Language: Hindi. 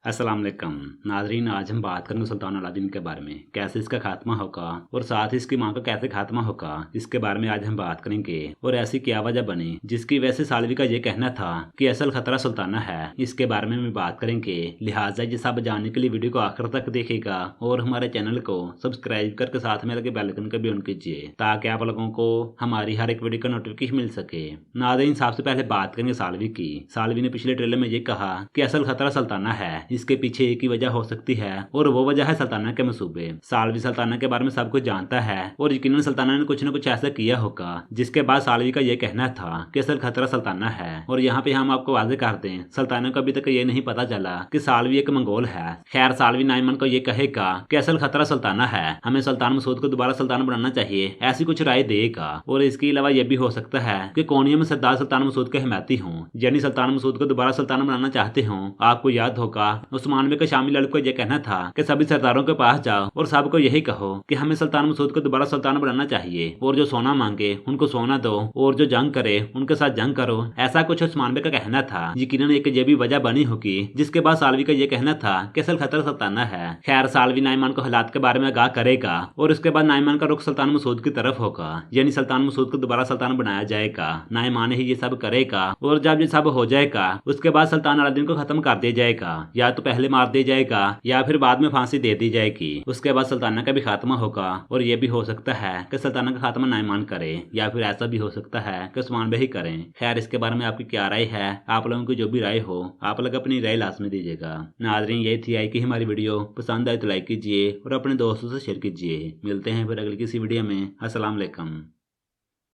अस्सलाम वालेकुम नाजरीन, आज हम बात करेंगे सुल्तान अलादीन के बारे में, कैसे इसका खात्मा होगा और साथ ही इसकी मां का कैसे खात्मा होगा, इसके बारे में आज हम बात करेंगे। और ऐसी क्या वजह बनी जिसकी वजह से सालवी का ये कहना था कि असल खतरा सुल्ताना है, इसके बारे में बात करेंगे। लिहाजा ये सब जानने के लिए वीडियो को आखिर तक देखेगा और हमारे चैनल को सब्सक्राइब करके साथ में लगे बेल आइकन का भी ऑन कीजिए ताकि आप लोगों को हमारी हर एक वीडियो का नोटिफिकेशन मिल सके। नाजरीन, सबसे पहले बात करेंगे सालवी की। सालवी ने पिछले ट्रेलर में ये कहा कि असल खतरा सुल्ताना है, इसके पीछे एक ही वजह हो सकती है और वो वजह है सुल्ताना के मंसूबे। सालवी सुल्ताना के बारे में सब कुछ जानता है और यकीनन सुल्ताना ने कुछ न कुछ ऐसा किया होगा जिसके बाद सालवी का ये कहना था कि असल खतरा सुल्ताना है। और यहाँ पे हम आपको वाजे कर दें, सुल्ताना को अभी तक ये नहीं पता चला कि सालवी एक मंगोल है। खैर, सालवी नाइमान को ये कहेगा कि असल खतरा सुल्ताना है, हमें सुल्तान मसूद को दोबारा सुल्तान बनाना चाहिए, ऐसी कुछ राय देगा। और इसके अलावा यह भी हो सकता है कि कोनिया में सरदार सुल्तान मसूद के हिमायती हूँ, यानी सुल्तान मसूद को दोबारा सुल्तान बनाना चाहते हूँ। आपको याद होगा उस्मान के शामिल लड़कों को यह कहना था कि सभी सरदारों के पास जाओ और सबको यही कहो कि हमें सुल्तान मसूद को दोबारा सुल्तान बनाना चाहिए, और जो सोना मांगे उनको सोना दो और जो जंग करे उनके साथ जंग करो। ऐसा कुछ उस्मान का कहना था। यकीनन एक ये भी वजह बनी होगी जिसके बाद सालवी का यह कहना था कि असल खतरा सुल्ताना है। खैर, सालवी नाइमान को हालात के बारे में आगाह करेगा और उसके बाद नाइमान का रुख सुल्तान मसूद की तरफ होगा, यानी सुल्तान मसूद को दोबारा सुल्तान बनाया जाएगा। नाइमान ही ये सब करेगा और जब ये सब हो जाएगा उसके बाद सुल्तान अलादीन को खत्म कर दिया जाएगा, या तो पहले मार दिया जाएगा या फिर बाद में फांसी दे दी जाएगी। उसके बाद सुल्ताना का भी खात्मा होगा और ये भी हो सकता है कि सुल्ताना का खात्मा नाइमान करे, या फिर ऐसा भी हो सकता है कि उस्मान भाई करें। खैर, इसके बारे में आपकी क्या राय है? आप लोगों की जो भी राय हो आप लोग अपनी राय लाजमी दीजिएगा। नाज़रीन, ये थी आई की हमारी वीडियो। पसंद आए तो लाइक कीजिए और अपने दोस्तों से शेयर कीजिए। मिलते हैं फिर अगली किसी वीडियो में। अस्सलाम वालेकुम।